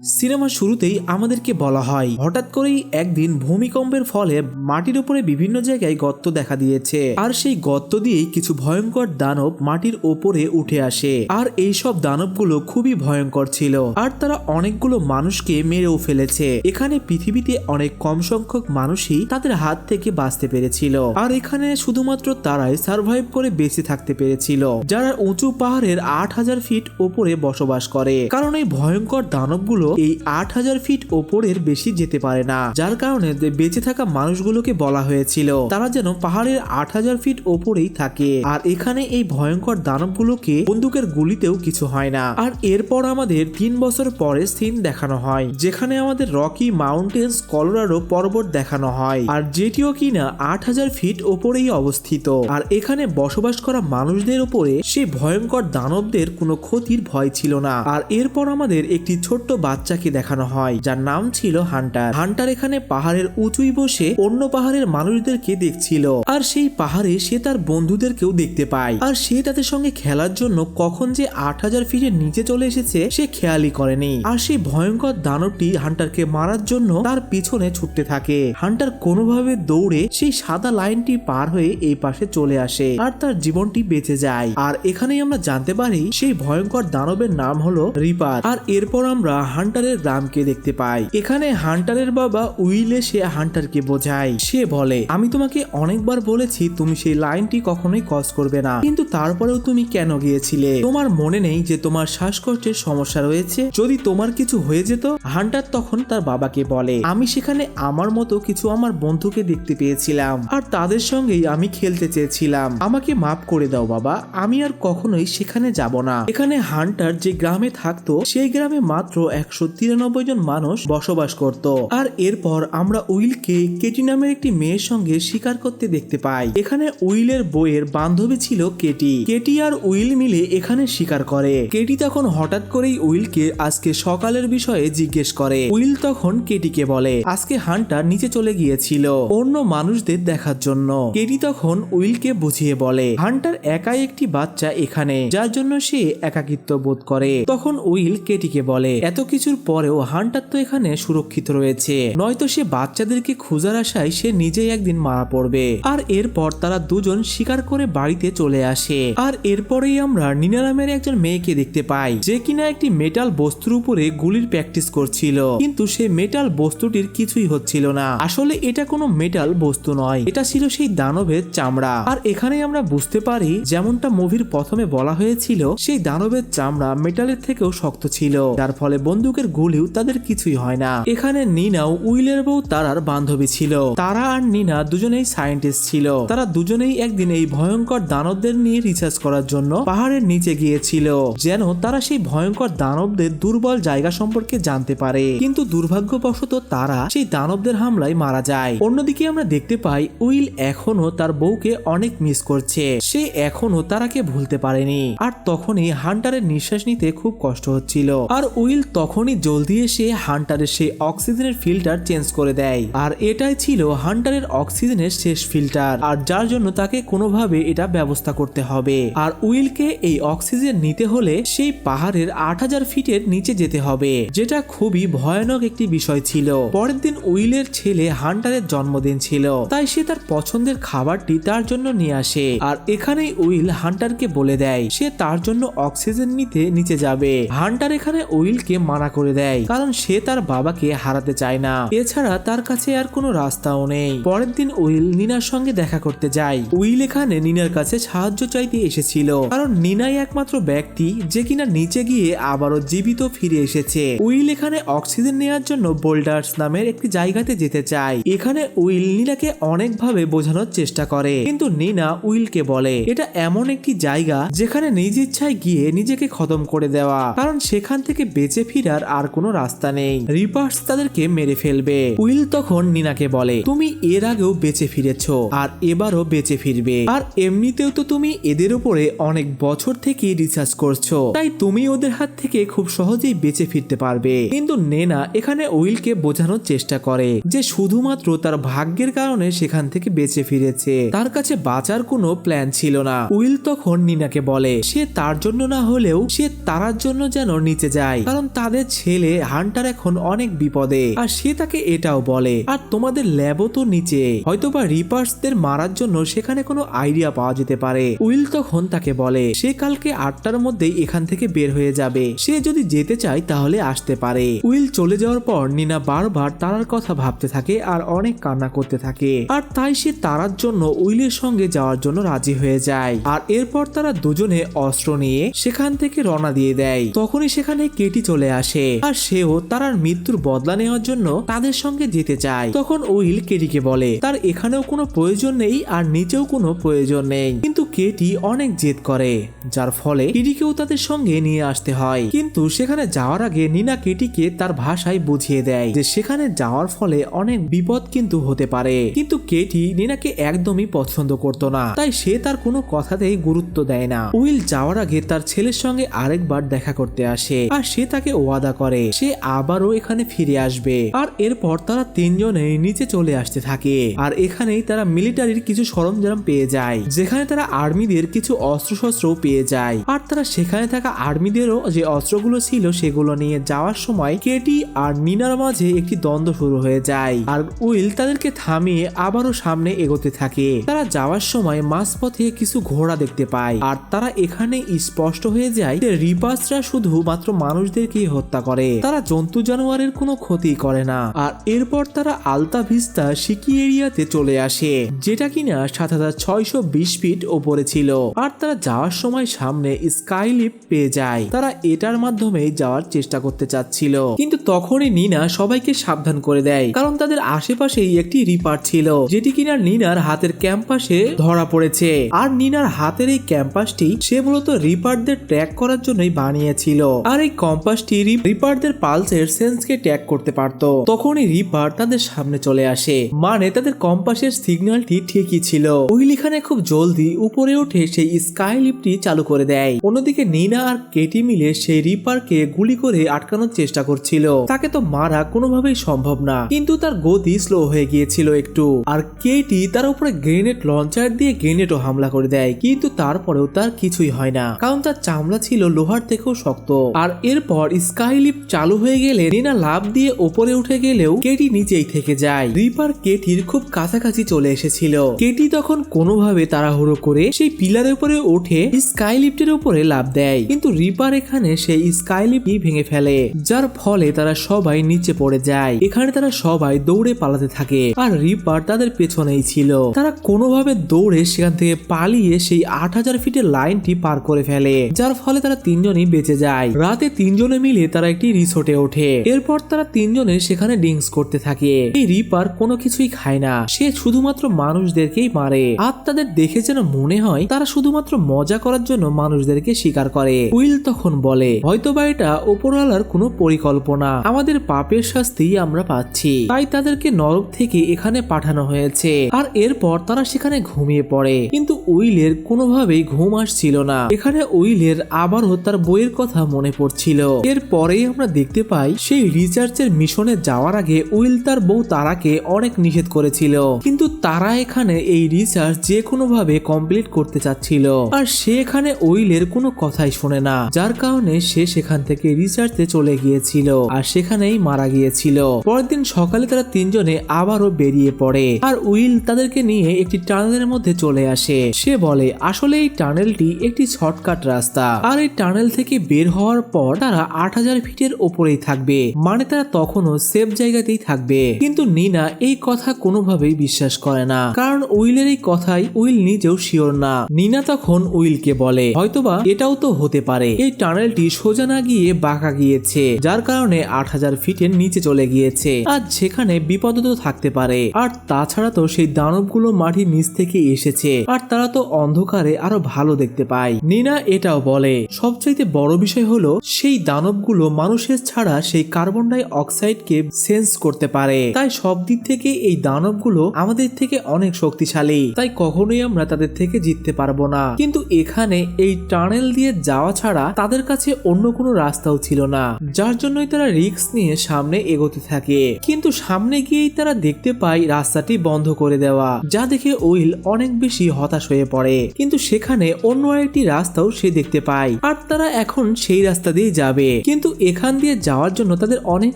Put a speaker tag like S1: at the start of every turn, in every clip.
S1: সিনেমার শুরুতেই আমাদেরকে বলা হয় হঠাৎ করেই একদিন ভূমিকম্পের ফলে মাটির উপরে বিভিন্ন জায়গায় গর্ত দেখা দিয়েছে, আর সেই গর্ত দিয়েই কিছু ভয়ঙ্কর দানব মাটির ওপরে উঠে আসে। আর এইসব দানবগুলো খুবই ভয়ঙ্কর ছিল, আর তারা অনেকগুলো মানুষকে মেরেও ফেলেছে। এখানে পৃথিবীতে অনেক কম সংখ্যক মানুষই তাদের হাত থেকে বাঁচতে পেরেছিল, আর এখানে শুধুমাত্র তারাই সার্ভাইভ করে বেঁচে থাকতে পেরেছিল যারা উঁচু পাহাড়ের 8000 ফিট ওপরে বসবাস করে। কারণ এই ভয়ঙ্কর দানবগুলো এই 8000 ফিট ওপরের বেশি যেতে পারে না, যার কারণে বেঁচে থাকা মানুষগুলোকে বলা হয়েছিল তারা যেন পাহাড়ের 8000 ফিট ওপরেই থাকে। আর এখানে এই ভয়ঙ্কর দানবগুলোকে বন্দুকের গুলিতেও কিছু হয় না। আর এরপর আমাদের 3 বছর পরে সিন দেখানো হয়, যেখানে আমাদের রকি মাউন্টেন্স কলোরাডো পর্বত দেখানো হয়, আর যেটিও কিনা 8000 ফিট ওপরেই অবস্থিত। আর এখানে বসবাস করা মানুষদের উপরে সেই ভয়ঙ্কর দানবদের কোনো ক্ষতির ভয় ছিল না। আর এরপর আমাদের একটি ছোট্ট বাচ্চাকে দেখানো হয় যার নাম ছিল হান্টার। হান্টার এখানে পাহাড়ের উঁচুই বসে অন্য পাহাড়ের মানুষদেরকে দেখছিল, আর সেই পাহাড়ে সে তার বন্ধুদেরকেও দেখতে পায়। আর সে তাদের সঙ্গে খেলার জন্য কখন যে 8000 ফিটের নিচে চলে এসেছে সে খেয়ালই করেনি। আর সেই ভয়ঙ্কর দানবটি হান্টারকে মারার জন্য তার পিছনে ছুটতে থাকে। হান্টার কোনোভাবে দৌড়ে সেই সাদা লাইনটি পার হয়ে এই পাশে চলে আসে, আর তার জীবনটি বেঁচে যায়। আর এখানেই আমরা জানতে পারি সেই ভয়ঙ্কর দানবের নাম হলো রিপার। আর এরপর আমরা হান্টারের গ্রামকে দেখতে পাই। এখানে হান্টারের বাবা উইল এসে হান্টারকে বোঝায়। সে বলে, আমি তোমাকে অনেকবার বলেছি তুমি সেই লাইনটি কখনোই ক্রস করবে না, কিন্তু তারপরেও তুমি কেন গিয়েছিলে? তোমার মনে নেই যে তোমার শ্বাসকষ্টের সমস্যা রয়েছে? যদি তোমার কিছু হয়ে যেত? হান্টার তখন তার বাবাকে বলে, আমি সেখানে আমার মতো কিছু আমার বন্ধুকে দেখতে পেয়েছিলাম, আর তাদের সঙ্গেই আমি খেলতে চেয়েছিলাম। আমাকে মাফ করে দাও বাবা, আমি আর কখনোই সেখানে যাব না। এখানে হান্টার যে গ্রামে থাকতো সেই গ্রামে মাত্র 193 জন মানুষ বসবাস করত। আর এরপর আমরা উইলকে কেটি নামের একটি মেয়ের সঙ্গে শিকার করতে দেখতে পাই। এখানে উইলের বইয়ের বান্ধবী ছিল কেটি। কেটি আর উইল মিলে এখানে শিকার করে। কেটি তখন হঠাৎ করেই উইলকে আজকে সকালের বিষয়ে জিজ্ঞেস করে। উইল তখন কেটিকে বলে আজকে হান্টার নিচে চলে গিয়েছিল অন্য মানুষদের দেখার জন্য। কেটি তখন উইলকে বুঝিয়ে বলে হান্টার একাই একটি বাচ্চা এখানে, যার জন্য সে একাকিত্ব বোধ করে। তখন উইল কেটিকে বলে এত কিছুর পরেও হান্টার তো এখানে সুরক্ষিত রয়েছে, নয়তো সে বাচ্চাদেরকে খোঁজার আশায় সে নিজেই একদিন মারা পড়বে। আর এরপর তারা দুজন শিকার করে বাড়িতে চলে আসে। আর এরপরেই আমরা নিনা নামের একজন মেয়েকে দেখতে পাই, যে কিনা একটি মেটাল বস্তুর উপরে গুলির প্র্যাকটিস করছিল, কিন্তু সেই মেটাল বস্তুটির কিছুই হচ্ছিল না। আসলে এটা কোনো মেটাল বস্তু নয়, এটা ছিল সেই দানবের চামড়া। আর এখানে আমরা বুঝতে পারি যেমনটা মুভির প্রথমে বলা হয়েছিল সেই দানবের চামড়া মেটালের থেকেও শক্ত ছিল, যার ফলে বন্দুকের গুলিও তাদের কিছুই হয় না। এখানে নিনাও উইলের বউ তারার বান্ধবী ছিল। তারা আর নিনা দুজনেই সায়েন্টিস্ট ছিল। তারা দুজনেই একদিন এই ভয়ঙ্কর দানবদের নিয়ে রিসার্চ করার জন্য পাহাড়ের নিচে গিয়েছিল, যেন তারা সেই ভয়ঙ্কর দানবদের দুর্বল জায়গা সম্পর্কে জানতে পারে। কিন্তু দুর্ভাগ্যবশত তারা সেই দানবদের হামলায় মারা যায়। অন্যদিকে আমরা দেখতে পাই উইল এখনো তার বউকে অনেক মিস করছে, সে এখনো তারাকে ভুলতে পারেনি। আর তখনই হান্টারের নিঃশ্বাস নিতে খুব কষ্ট হচ্ছিল, আর উইল তখনই জলদি এসে হান্টারের সেই অক্সিজেনের ফিল্টার চেঞ্জ করে দেয়। আর এটাই ছিল হান্টারের অক্সিজেনের শেষ ফিল্টার, আর যার জন্য তাকে কোনোভাবে এটা ব্যবস্থা করতে হবে। আর উইলকে এই অক্সিজেন নিতে হলে সেই পাহাড়ের 8000 ফিটের নিচে যেতে হবে, যেটা খুবই ভয়ানক একটি বিষয় ছিল। পরের দিন উইলের ছেলে হান্টারের জন্মদিন ছিল, তাই সে তার পছন্দের খাবারটি তার জন্য নিয়ে আসে। আর এখানেই উইল হান্টারকে বলে দেয় সে তার জন্য অক্সিজেন নিতে নিচে যাবে। হান্টার এখানে উইলকে মানা করে দেয়, কারণ সে তার বাবাকে হারাতে চায় না, এছাড়া তার কাছে আর কোনো রাস্তাও নেই। পরের দিন উইল নিনার সঙ্গে দেখা করতে যায়। উইল এখানে নিনার কাছে সাহায্য চাইতে এসেছিল, কারণ নিনাই একমাত্র ব্যক্তি যে কিনা নিচে গিয়ে আবারও জীবিত ফিরে এসেছে। উইল এখানে অক্সিজেন নেওয়ার জন্য বোল্ডার্স নামের একটি জায়গাতে যেতে চায়। এখানে উইল নিনাকে অনেকভাবে বোঝানোর চেষ্টা করে, কিন্তু নিনা উইলকে বলে এটা এমন একটি জায়গা যেখানে নিজ ইচ্ছায় গিয়ে নিজেকে খতম করে দেওয়া, কারণ সেখান থেকে বেঁচে ফিরার আর কোনো রাস্তা নেই, রিপার্স তাদেরকে মেরে ফেলবে। উইল তখন নিনাকে বলে তুমি এর আগেও বেঁচে ফিরেছ, আর এবারও বেঁচে ফিরবে, আর এমনিতেও তো তুমি এদের উপরে অনেক বছর থেকে রিসার্চ করছো, তাই তুমি ওদের হাত থেকে খুব সহজেই বেঁচে ফিরতে পারবে। কিন্তু নেনা এখানে উইলকে বোঝানোর চেষ্টা করে যে শুধুমাত্র তার ভাগ্যের কারণে সেখান থেকে বেঁচে ফিরেছে, তার কাছে বাঁচার কোনো প্ল্যান ছিল না। উইল তখন নিনাকে বলে সে তার জন্য না হলেও সে তারার জন্য যেন নিচে যায়, কারণ তাদের ছেলে হান্টার এখন অনেক বিপদে, আর সে তাকে এটাও বলে, আর তোমাদের ল্যাবও তো নিচে, হয়তোবা রিপার্সদের মারার জন্য সেখানে কোনো আইডিয়া পাওয়া যেতে পারে। উইল তখন তাকে বলে সে কালকে 8টার মধ্যেই এখান থেকে বের হয়ে যাবে, সে যদি যেতে চায় তাহলে আসতে পারে। উইল চলে যাওয়ার পর নিনা বারবার তারার কথা ভাবতে থাকে আর অনেক কান্না করতে থাকে, আর তাই সে তারার জন্য উইলের সঙ্গে যাওয়ার জন্য রাজি হয়ে যায়। আর এরপর তারা দুজনে অস্ত্র নিয়ে সেখান থেকে রওনা দিয়ে দেয়। তখনই সেখানে কেটি চলে আসে, আর সেও তারার মৃত্যুর বদলা নেওয়ার জন্য তাদের সঙ্গে যেতে চায়। তখন উইল কেটিকে বলে তার এখানেও কোনো প্রয়োজন নেই আর নিচেও কোনো প্রয়োজন নেই, কিন্তু কেটি অনেক জেদ করে, যার ফলে কেটিকেও তাদের সঙ্গে নিয়ে আসতে হয়। কিন্তু সেখানে যাওয়ার আগে নিনা কেটিকে তার ভাষায় বুঝিয়ে দেয় যে সেখানে যাওয়ার ফলে অনেক বিপদ কিন্তু হতে পারে। কিন্তু কেটি নিনাকে একদমই পছন্দ করতো না, তাই সে তার কোনো কথাতেই গুরুত্ব দেয় না। উইল যাওয়ার আগে তার ছেলের সঙ্গে আরেকবার দেখা করতে আসে, আর সে তাকে ওয়াদা করে সে আবারও এখানে ফিরে আসবে। আর এরপর তারা তিনজনে নিচে চলে আসতে থাকে, আর এখানেই তারা মিলিটারির কিছু সরঞ্জাম পেয়ে যায়, যেখানে তারা আর্মিদের কিছু অস্ত্রশস্ত্র পেয়ে যায়। আর তারা সেখানে থাকা আর্মিদেরও যে অস্ত্রগুলো ছিল সেগুলো নিয়ে যাওয়ার সময় কেটি আর নিনার মাঝে একটি দ্বন্দ্ব শুরু হয়ে যায়, আর উইল তাদেরকে থামিয়ে আবারও সামনে এগোতে থাকে। তারা যাওয়ার সময় মাঝপথে কিছু ঘোড়া দেখতে পায়, আর তারা এখানে স্পষ্ট হয়ে যায় যে রিপার্সরা শুধু মাত্র মানুষদেরকেই হত্যা করে, তারা জন্তু জানোয়ারের কোনো ক্ষতি করে না। আর এরপর তারা আলতা ভিস্তা সিকি এরিয়াতে চলে আসে, যেটা কিনা 7620 ফিট ওপরে ছিল। আর তারা যাওয়ার সময় সামনে স্কাই লিফট পেয়ে যায়, তারা এটার মাধ্যমে যাওয়ার চেষ্টা করতে চাচ্ছিল, কিন্তু তখনই নিনা সবাইকে সাবধান করে দেয়, কারণ তাদের আশেপাশেই একটি রিপার ছিল, যেটি কিনা নিনার হাতের ক্যাম্পাসে ধরা পড়েছে। আর নিনার হাতের এই ক্যাম্পাসটি সে মূলত রিপারদের ট্র্যাক করার জন্যই বানিয়েছিল, আর এই কম্পাসটি রিপারদের পালসের সেন্সকে ট্র্যাক করতে পারত। তখনই রিপার তাদের সামনে চলে আসে, মানে তাদের কম্পাসের সিগন্যালটি ঠিকই ছিল। উইল এখানে খুব জলদি উপরে উঠে সেই স্কাই লিফটটি চালু করে দেয়। অন্যদিকে নিনা আর কেটি মিলে সেই রিপারকে গুলি করে আটকানোর চেষ্টা করছিল, তাকে তো মারা কোনোভাবেই সম্ভব না, কিন্তু তার গতি স্লো হয়ে গিয়েছিল একটু। আর কেটি তার উপরে গ্রেনেড লঞ্চার দিয়ে গ্রেনেডও হামলা করে দেয়, কিন্তু তারপরেও তার কিছুই হয় না, কারণ তার চামড়া ছিল লোহার থেকেও শক্ত। আর এরপর স্কাই লিফট চালু হয়ে গেলে নিনা লাফ দিয়ে ওপরে উঠে গেলেও কেটি নিচেই থেকে যায়। রিপার কেটির খুব কাছাকাছি চলে এসেছিল, কেটি তখন কোনোভাবে তাড়াহুড়ো করে সেই পিলারের উপরে উঠে স্কাই লিফটের উপরে লাফ দেয়, কিন্তু রিপার এখানে সেই স্কাই লিফটই ভেঙে ফেলে, যার ফলে তারা সবাই নিচে পড়ে যায়। এখানে তারা সবাই দৌড়ে পালাতে থাকে, আর রিপার তাদের পেছনেই ছিল। তারা কোনোভাবে দৌড়ে সেখান থেকে পালিয়ে সেই 8000 ফিটের লাইনটি পার করে ফেলে, যার ফলে তারা তিনজনই বেঁচে যায়। রাতে তিনজনে মিলে তারা একটি রিসোর্টে ওঠে, এরপর তারা তিনজনে সেখানে ড্রিঙ্কস করতে থাকে। এই রিপার কোনো কিছুই খায় না, সে শুধুমাত্র মানুষদেরকেই মারে, আর তাদের দেখে যেন মনে হয় তারা শুধুমাত্র মজা করার জন্য মানুষদেরকে শিকার করে। উইল তখন বলে হয়তোবা এটা উপরওয়ালার কোনো পরিকল্পনা, আমাদের পাপের শাস্তি আমরা পাচ্ছি, তাই তাদেরকে নরক থেকে এখানে পাঠানো হয়েছে। আর এরপর তারা সেখানে ঘুমিয়ে পড়ে, কিন্তু উইলের কোনোভাবেই ঘুম আসছিল না। এখানে উইলের আবারও তার বইয়ের কথা মনে পড়ছিল। এরপরেই আমরা দেখতে পাই সেই রিসার্চের মিশনে যাওয়ার আগে উইল তার বউ তারাকে অনেক নিষেধ করেছিল, কিন্তু তারা এখানে এই রিসার্চ যে কোনো ভাবে কমপ্লিট করতে চাচ্ছিল, আর সে এখানে উইলের কোনো কথাই শোনে না, যার কারণে সে সেখান থেকে রিসার্চে চলে গিয়েছিল, আর সেখানেই মারা গিয়েছিল। পরের দিন সকালে তারা তিনজনে আবারও বেরিয়ে পড়ে, আর উইল তাদেরকে নিয়ে একটি টানেলের মধ্যে চলে আসে। সে বলে আসলে এই টানেলটি একটি শর্টকাট রাস্তা, আর এই টানেল থেকে বের হওয়ার পর তারা 8000 ফিটের ওপরেই থাকবে, মানে তারা তখনও সেফ জায়গাতেই থাকবে। কিন্তু নিনা এই কথা কোনোভাবেই বিশ্বাস করে না, কারণ উইলের এই কথাই উইল নিজেও শিওর না। নিনা তখন উইলকে বলে হয়তোবা এটাও তো হতে পারে এই টানেলটি সোজা না গিয়ে বাঁকা গিয়েছে, যার কারণে 8000 ফিটের নিচে চলে গিয়েছে, আর সেখানে বিপদ তো থাকতে পারে। আর তাছাড়া তো সেই দানবগুলো মাটির নিচ থেকে এসেছে, আর তারা তো অন্ধকারে আরো ভালো দেখতে পায়। নিনা এটাও বলে সবচাইতে বড় বিষয় হলো সেই দানবগুলো মানুষের ছাড়া সেই কার্বন ডাই অক্সাইডকে সেন্স করতে পারে, তাই সব দিক থেকে এই দানবগুলো আমাদের থেকে অনেক শক্তিশালী, তাই কখনোই আমরা তাদের থেকে জিততে পারবো না। কিন্তু এখানে এই টানেল দিয়ে যাওয়া ছাড়া তাদের কাছে অন্য কোনো রাস্তাও ছিল না, যার জন্যই তারা রিস্ক নিয়ে সামনে এগোতে থাকে। কিন্তু সামনে গিয়েই তারা দেখতে পায় রাস্তাটি বন্ধ করে দেওয়া, যা দেখে উইল অনেক বেশি হতাশ হয়ে পড়ে। কিন্তু সেখানে অন্য একটি রাস্তাও সে দেখতে পায়, আর তারা এখন সেই রাস্তা দিয়ে যাবে। কিন্তু এখান দিয়ে যাওয়ার জন্য তাদের অনেক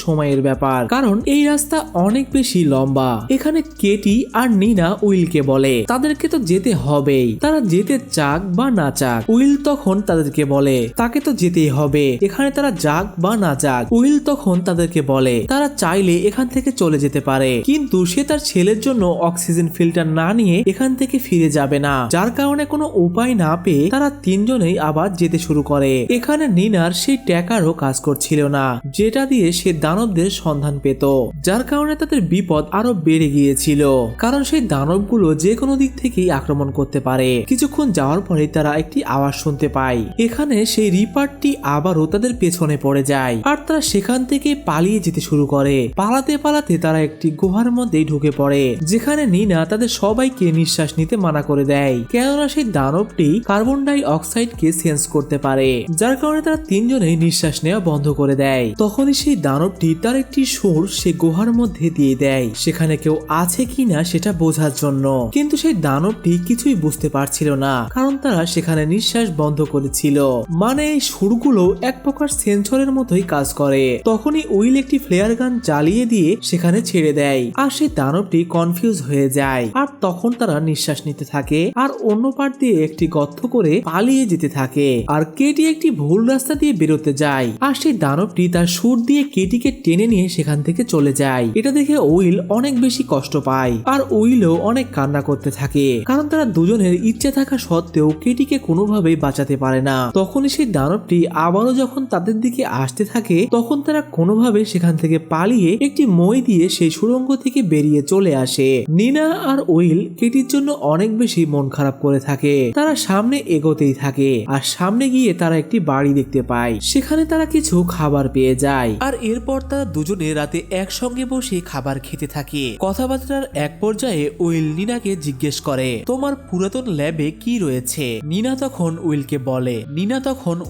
S1: সময়ের ব্যাপার, কারণ এই রাস্তা অনেক বেশি লম্বা। এখানে কেটি আর নিনা উইলকে বলে তাদেরকে তো যেতে হবেই, তারা যেতে চাক বা না চাক। উইল তখন তাদেরকে বলে তাকে তো যেতেই হবে, এখানে তারা যাক বা না যাক। উইল তখন তাদেরকে বলে তারা চাইলে এখান থেকে চলে যেতে পারে, কিন্তু সে তার ছেলের জন্য অক্সিজেন ফিল্টার না নিয়ে এখান থেকে ফিরে যাবে না, যার কারণে কোনো উপায় না পেয়ে তারা তিনজনেই আবার যেতে শুরু করে। এখানে নিনার সেই ট্যাকারও কাজ করছিল না, যেটা দিয়ে সে দানবদের সন্ধান পেত, যার কারণে তাদের বিপদ আরো বেড়ে গিয়েছিল, কারণ সেই দানবগুলো যে কোনো দিক থেকেই আক্রমণ করতে পারে। কিছুক্ষণ যাওয়ার পরে তারা একটি আওয়াজ শুনতে পায়। এখানে সেই রিপারটি আবারও তাদের পেছনে পড়ে যায়, আর তারা সেখান থেকে পালিয়ে যেতে শুরু করে। পালাতে পালাতে তারা একটি গুহার মধ্যেই ঢুকে পড়ে, যেখানে নিনা তাদের সবাইকে নিঃশ্বাস নিতে মানা করে দেয়, কেননা সেই দানবটি কার্বন ডাই অক্সাইডকে সেন্স করতে পারে, যার কারণে তারা তিনজনেই নিঃশ্বাস নেওয়া বন্ধ করে দেয়। তখনই সেই দানবটি তার একটি সুর সে গুহার মধ্যে দিয়ে দেয়, সেখানে কেউ আছে কিনা সেটা বোঝার জন্য। কিন্তু সেই দানবটি কিছুই বুঝতে পারছিল না, কারণ তারা সেখানে নিঃশ্বাস বন্ধ করেছিল। মানে এই সুরগুলো এক প্রকার সেন্সরের মতোই কাজ করে। তখনই উইল একটি ফ্লেয়ার গান জ্বালিয়ে দিয়ে সেখানে ছেড়ে দেয়, আর সেই দানবটি কনফিউজ হয়ে যায়। আর তখন তারা নিঃশ্বাস নিতে থাকে, আর অন্য পার দিয়ে একটি গর্ত করে পালিয়ে যেতে থাকে। আর কেটি একটি ভুল রাস্তা দিয়ে বেরোতে যায়, আর সেই দানবটি তার সুর দিয়ে কেটিকে টেনে নিয়ে সেখান থেকে চলে যায়। এটা দেখে উইল অনেক বেশি কষ্ট পায়, আর উইলও অনেক কান্না করতে থাকে, কারণ তারা দুজনের ইচ্ছে থাকা সত্ত্বেও কেটিকে কোনোভাবেই বাঁচাতে পারে না। তখনই সেই দানবটি আবারও যখন তাদের দিকে আসতে থাকে, তখন তারা কোনোভাবে সেখান থেকে পালিয়ে একটি মই দিয়ে সেই সুড়ঙ্গ থেকে বেরিয়ে চলে আসে। নিনা আর উইল কেটির জন্য অনেক বেশি মন খারাপ করে থাকে। তারা সামনে এগোতেই থাকে, আর সামনে গিয়ে তারা একটি বাড়ি দেখতে পায়, সেখানে তারা কিছু খাবার পেয়ে যায়। আর এরপর তারা দুজনে রাতে একসঙ্গে বসে খাবার খেতে থাকে। কথাবার্তার এক পর্যায়ে উইল নিনাকে জিজ্ঞেস করে তোমার পুরাতন ল্যাবে কি রয়েছে। নিনা তখন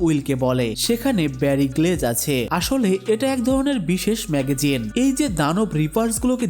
S1: উইলকে বলে সেখানে ব্যারি গ্লেজ আছে। আসলে এটা এক ধরনের বিশেষ ম্যাগাজিন। এই যে দানব রিপার্স গুলোকে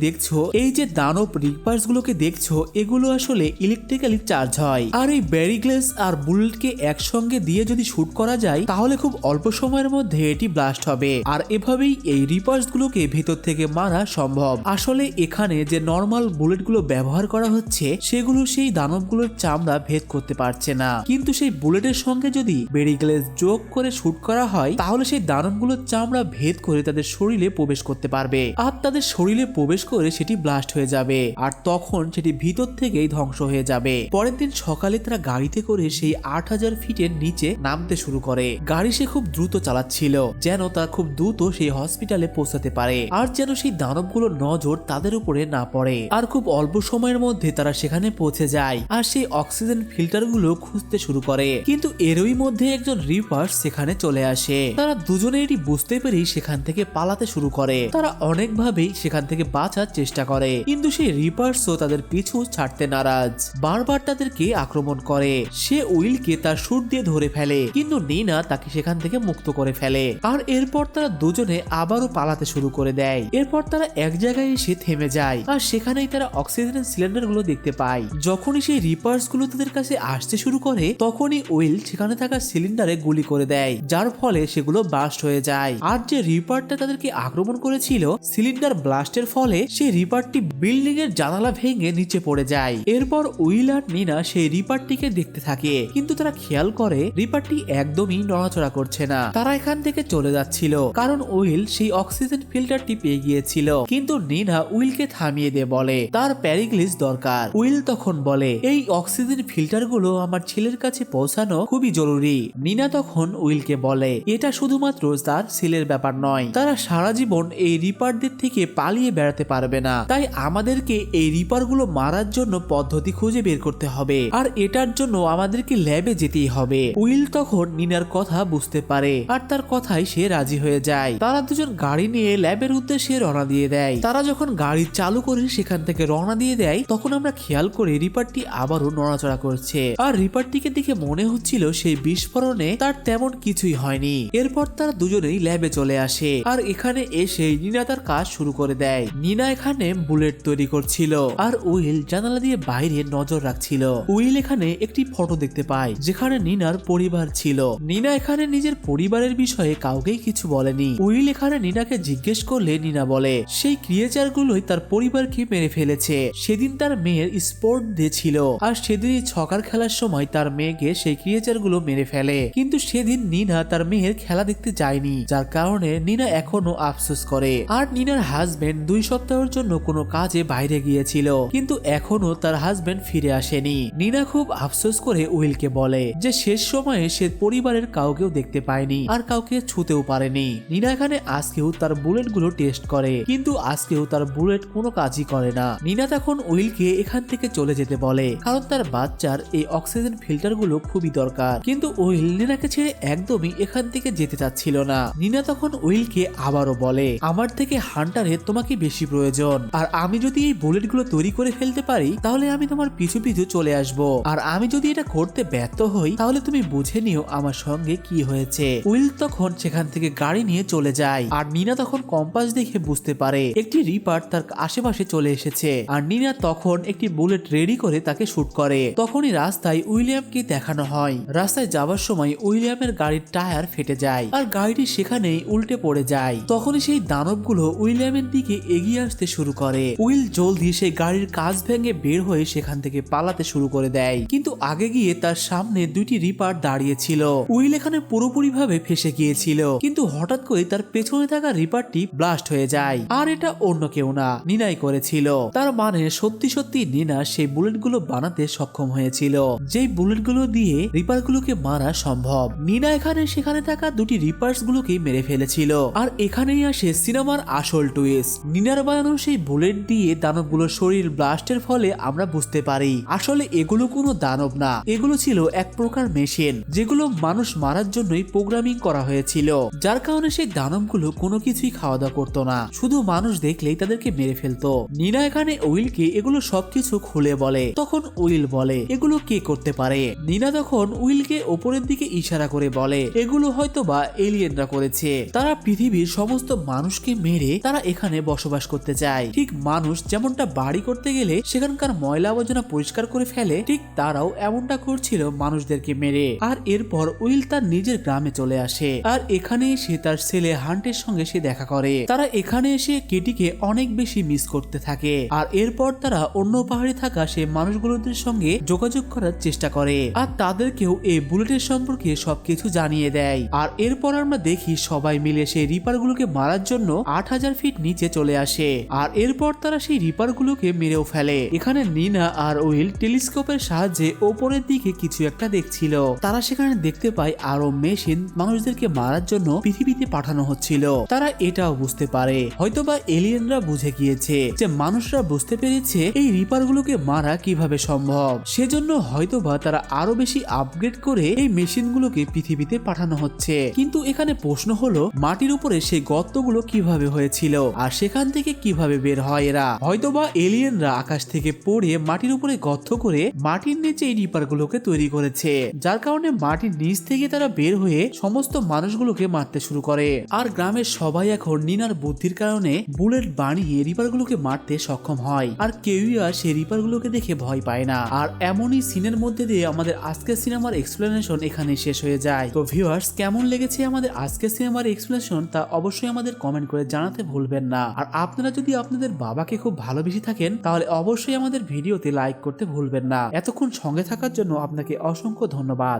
S1: দেখছো এগুলো আসলে ইলেকট্রিক্যালি চার্জ হয়, আর এই ব্যারি গ্লেজ আর বুলেটকে একসঙ্গে দিয়ে যদি শুট করা যায় তাহলে খুব অল্প সময়ের মধ্যে এটি ব্লাস্ট হবে, আর এভাবেই এই রিপার্স গুলোকে ভেতর থেকে মারা সম্ভব। আসলে এখানে যে নর্মাল বুলেট গুলো ব্যবহার করা হচ্ছে সেগুলো সেই দানবগুলোর চামড়া ভেদ করতে পারছে না, কিন্তু সেই বুলেটের সঙ্গে যদি ব্যারি গ্লেজ যোগ করে শুট করা হয় তাহলে সেই দানবগুলোর চামড়া ভেদ করে তাদের শরীরে প্রবেশ করতে পারবে, আর তাদের শরীরে প্রবেশ করে সেটি ব্লাস্ট হয়ে যাবে, আর তখন সেটি ভিতর থেকেই ধ্বংস হয়ে যাবে। পরের দিন সকালে তারা গাড়িতে করে সেই 8000 ফিটের নিচে নামতে শুরু করে। গাড়ি সে খুব দ্রুত চালাচ্ছিল, যেন তারা খুব দ্রুত সেই হসপিটালে পৌঁছাতে পারে, আর যেন সেই দানবগুলোর নজর তাদের উপরে না পড়ে। আর খুব অল্প সময়ের মধ্যে তারা সেখানে পৌঁছে যায়, আর সেই অক্সিজেন ফিল্টার গুলো খুঁজতে শুরু করে। কিন্তু এরই মধ্যে একজন রিপার্স সেখানে চলে আসে। তারা দুজনে এটি বুঝতে পেরেই সেখান থেকে পালাতে শুরু করে। তারা অনেকভাবেই সেখান থেকে বাঁচার চেষ্টা করে, কিন্তু সেই রিপার্সও তাদের পিছু ছাড়তে নারাজ, বারবার তাদেরকে আক্রমণ করে। সে উইলকে তার সুর দিয়ে ধরে ফেলে, কিন্তু নিনা তাকে সেখান থেকে মুক্ত করে ফেলে। আর এরপর তারা দুজনে আবারও পালাতে শুরু করে দেয়। এরপর তারা এক জায়গায় এসে থেমে যায়, আর সেখানেই তারা অক্সিজেন সিলিন্ডার গুলো দেখতে পায়। যখনই সেই রিপার্স গুলো তাদের কাছে আসতে শুরু করে তখনই উইল সেখানে থাকা সিলিন্ডারে গুলি করে দেয়, যার ফলে সেগুলো ব্লাস্ট হয়ে যায়। আর যে রিপারটা তাদেরকে আক্রমণ করেছিল সিলিন্ডার ব্লাস্টের ফলে সেই রিপারটি বিল্ডিং এর জানালা ভেঙে নিচে পড়ে যায়। এরপর উইল আর নিনা সেই রিপারটিকে দেখতে থাকে, কিন্তু তারা খেয়াল করে রিপারটি একদমই নড়াচড়া করছে না। তারা এখান থেকে চলে যাচ্ছিল, কারণ উইল সেই অক্সিজেন ফিল্টারটি পেয়ে গিয়েছিল, কিন্তু নিনা উইলকে থামিয়ে দিয়ে বলে তার প্যারিগ্লিস দরকার। উইল তখন বলে এই অক্সিজেন ফিল্টার গুলো আমার ছেলের কাছে পৌঁছানো খুবই জরুরি। নিনা তখন উইলকে বলে এটা শুধুমাত্র তার ছেলের ব্যাপার নয়, তারা সারা জীবন এই রিপারদের থেকে পালিয়ে বেড়াতে পারবে না, তাই আমাদেরকে এই রিপার গুলো মারার জন্য পদ্ধতি খুঁজে বের করতে হবে, আর এটার জন্য আমাদেরকে ল্যাবে যেতেই হবে। উইল তখন নিনার কথা বুঝতে পারে, আর তার কথাই সে রাজি হয়ে যায়। তারা দুজন গাড়ি নিয়ে ল্যাবের উদ্দেশ্যে রওনা দিয়ে দেয়। তারা যখন গাড়ি চালু করে সেখান থেকে রওনা দিয়ে দেয় তখন আমরা খেয়াল করে রিপারটি আবারও নড়াচড়া করছে, আর রিপারটিকে দেখে মনে হচ্ছিল সেই বিস্ফোরণে তার তেমন কিছুই হয়নি। এরপর তারা দুজনেই ল্যাবে চলে আসে, আর এখানে এসে নিনা তার কাজ শুরু করে দেয়। নিনা এখানে বুলেট তৈরি করছিল, আর উইল জানালা দিয়ে বাইরে নজর রাখছিল। উইল এখানে একটি ফটো দেখতে পায় যেখানে নিনার পরিবার ছিল। নিনা এখানে নিজের পরিবারের বিষয়ে কাউকেই কিছু বলেনি। উইল এখানে নিনাকে জিজ্ঞেস করলে নিনা বলে সেই ক্রিয়েচার গুলোই তার পরিবারকে মেরে ফেলেছে। সেদিন তার মেয়ের স্পোর্ট ডে ছিল আর সেদিনই ছকার খেলার সময় তার মেয়েকে সেই ক্রিয়েচার গুলো মেরে ফেলে। কিন্তু সেদিন নিনা তার মেয়ের খেলা দেখতে যায়নি, যার কারণে নিনা এখনো আফসোস করে। আর নিনার হাজবেন্ড 2 সপ্তাহের জন্য কোনো কাজে বাইরে গিয়েছিল, কিন্তু এখনো তার হাজবেন্ড ফিরে আসেনি। নিনা খুব আফসোস করে উইলকে বলে যে শেষ সময়ে সে পরিবারের কাউকেও দেখতে পায়নি আর কাউকে ছুতেও পারেনি। নিনা এখানে আজকেও তার বুলেট গুলো টেস্ট করে, কিন্তু আজকেও তার বুলেট কোনো কাজই করে না। নিনা তখন উইলকে এখান থেকে চলে যেতে বলে, কারণ তার বাচ্চার এই অক্সিজেন ফিল্টার গুলো খুবই দরকার। কিন্তু উইল নিনাকে ছেড়ে একদমই এখান থেকে যেতে চাচ্ছিল না। নিনা তখন উইলকে আবারও বলে, আমার থেকে হান্টারের তোমাকে বেশি প্রয়োজন, আর আমি যদি এই বুলেট গুলো তৈরি করে ফেলতে পারি তাহলে আমি তোমার পিছু পিছু চলে আসব, আর আমি যদি এটা করতে ব্যর্থ হই তাহলে তুমি বুঝে নিও আমার সঙ্গে কি হয়েছে। উইল তখন সেখান থেকে গাড়ি নিয়ে চলে যায়, আর নিনা তখন কম্পাস দেখে বুঝতে পারে একটি রিপার তার আশেপাশে চলে এসেছে। আর নিনা তখন একটি বুলেট রেডি করে তাকে শুট করে। তখনই রাস্তায় উইলিয়ামকে দেখানো হয়। রাস্তায় যাওয়ার সময় উইলিয়ামের গাড়ির টায়ার ফেটে যায় আর গাড়িটি সেখানেই উল্টে পড়ে যায়। তখনই সেই দানবগুলো উইলিয়ামের দিকে এগিয়ে আসতে শুরু করে। উইল জলদি সেই গাড়ির কাঁচ ভেঙে বের হয়ে সেখান থেকে পালাতে শুরু করে দেয়, কিন্তু আগে গিয়ে তার সামনে 2টি রিপার দাঁড়িয়ে ছিল। উইল এখানে পুরোপুরি ভাবে ফেসে গিয়েছিল, কিন্তু হঠাৎ করে তার পেছনে থাকা রিপারটি ব্লাস্ট হয়ে যায়। আর এটা অন্য কেউ না, নিনাই করেছিল। তার মানে সত্যি সত্যি নিনা সেই বুলেটগুলো বানাতে সক্ষম হয়েছিল, যেই বুলেটগুলো দিয়ে রিপারগুলোকে মারা সম্ভব। নিনা এখানে সেখানে থাকা 2টি রিপার্স গুলোকে মেরে ফেলেছিল। আর এখানেই আসে সিনেমার আসল টুইস্ট। নিনার বানানো সেই বুলেট দিয়ে দানবগুলোর শরীর ব্লাস্টের ফলে আমরা বুঝতে পারি আসলে এগুলো কোনো দানব না, এগুলো ছিল এক প্রকার মেশিন, যেগুলো মানুষ মারার জন্যই প্রোগ্রামিং করা হয়েছিল। যার কারণে সেই দানবগুলো কোনো কিছুই খাওয়া দাওয়া করতো না, শুধু মানুষ দেখলেই তাদেরকে মেরে ফেলতো। নিনা এখানে উইলকে এগুলো সবকিছু খুলে বলে। তখন উইল বলে এগুলো কে করতে পারে। নিনা তখন উইলকে ওপরের দিকে ইশারা করে বলে এগুলো হয়তোবা এলিয়েনরা করেছে। তারা পৃথিবীর সমস্ত মানুষকে মেরে তারা এখানে বসবাস করতে চায়। ঠিক মানুষ যেমনটা বাড়ি করতে গেলে সেখানকার ময়লা আবর্জনা পরিষ্কার করে ফেলে, ঠিক তারাও এমনটা করছিল মানুষদেরকে মেরে। আর এরপর উইল তার নিজের গ্রামে চলে আসে, আর এখানে এসে তার ছেলে হান্টের সঙ্গে সে দেখা করে। তারা এখানে এসে কেটিকে অনেক বেশি মিস করতে থাকে। আর এরপর তারা অন্য পাহাড়ে থাকা সে মানুষগুলোদের সঙ্গে যোগাযোগ করার চেষ্টা করে, আর তাদেরকেও এই বুলেটের সম্পর্কে সবকিছু জানিয়ে দেয়। আর এরপর আমরা দেখি সবাই মিলে সেই রিপারগুলোকে মারার জন্য 8000 ফিট নিচে চলে আসে। আর এরপর তারা সেই রিপারগুলোকে মেরেও ফেলে। এখানে নিনা আর উইল টেলিস্কোপের সাহায্যে ওপরের দিকে কিছু একটা দেখছিল। তারা সেখানে দেখতে পায় আরো মেশিন মানুষদেরকে মারার জন্য পৃথিবীতে পাঠানো হচ্ছিল। তারা এটাও বুঝতে পারে হয়তোবা এলিয়েনরা বুঝে গিয়েছে যে মানুষরা বুঝতে পেরেছে এই রিপারগুলোকে মারা কিভাবে সম্ভব, সেজন্য হয়তোবা তারা আরো বেশি আপগ্রেড করে এই মেশিনগুলোকে পৃথিবীতে পাঠানো হচ্ছে। কিন্তু এখানে প্রশ্ন হলো মাটির উপরে সেই গর্তগুলো কিভাবে হয়েছিল আর সেখান থেকে কিভাবে বের হয় এরা। হয়তোবা এলিয়েনরা আকাশ থেকে পড়ে মাটির উপরে গর্ত করে মাটির নিচে এই রিপারগুলোকে তৈরি করেছে, যার কারণে মাটির নিচ থেকে তারা বের হয়ে সমস্ত মানুষগুলোকে মারতে শুরু করে। আর গ্রামের সবাই এখন নিনার বুদ্ধির কারণে বুলেট বানিয়ে রিপারগুলোকে মারতে সক্ষম হয়, আর কেউই আর সেই রিপারগুলোকে দেখে ভয় পায় না। আর এমনই সিনের মধ্যে দিয়ে আমাদের আজকের সিনেমার এক্সপ্লেনেশন এখানে শেষ হয়ে যায়। তো ভিউয়ার্স, কেমন লেগেছে আমাদের আজকের সিনেমার এক্সপ্লেনেশন তা অবশ্যই আমাদের কমেন্ট করে জানাতে ভুলবেন না। আর আপনারা যদি আপনাদের বাবাকে খুব ভালোবেসে থাকেন তাহলে অবশ্যই আমাদের ভিডিওতে লাইক করতে ভুলবেন না। এতক্ষণ সঙ্গে থাকার জন্য আপনাকে অসংখ্য ধন্যবাদ।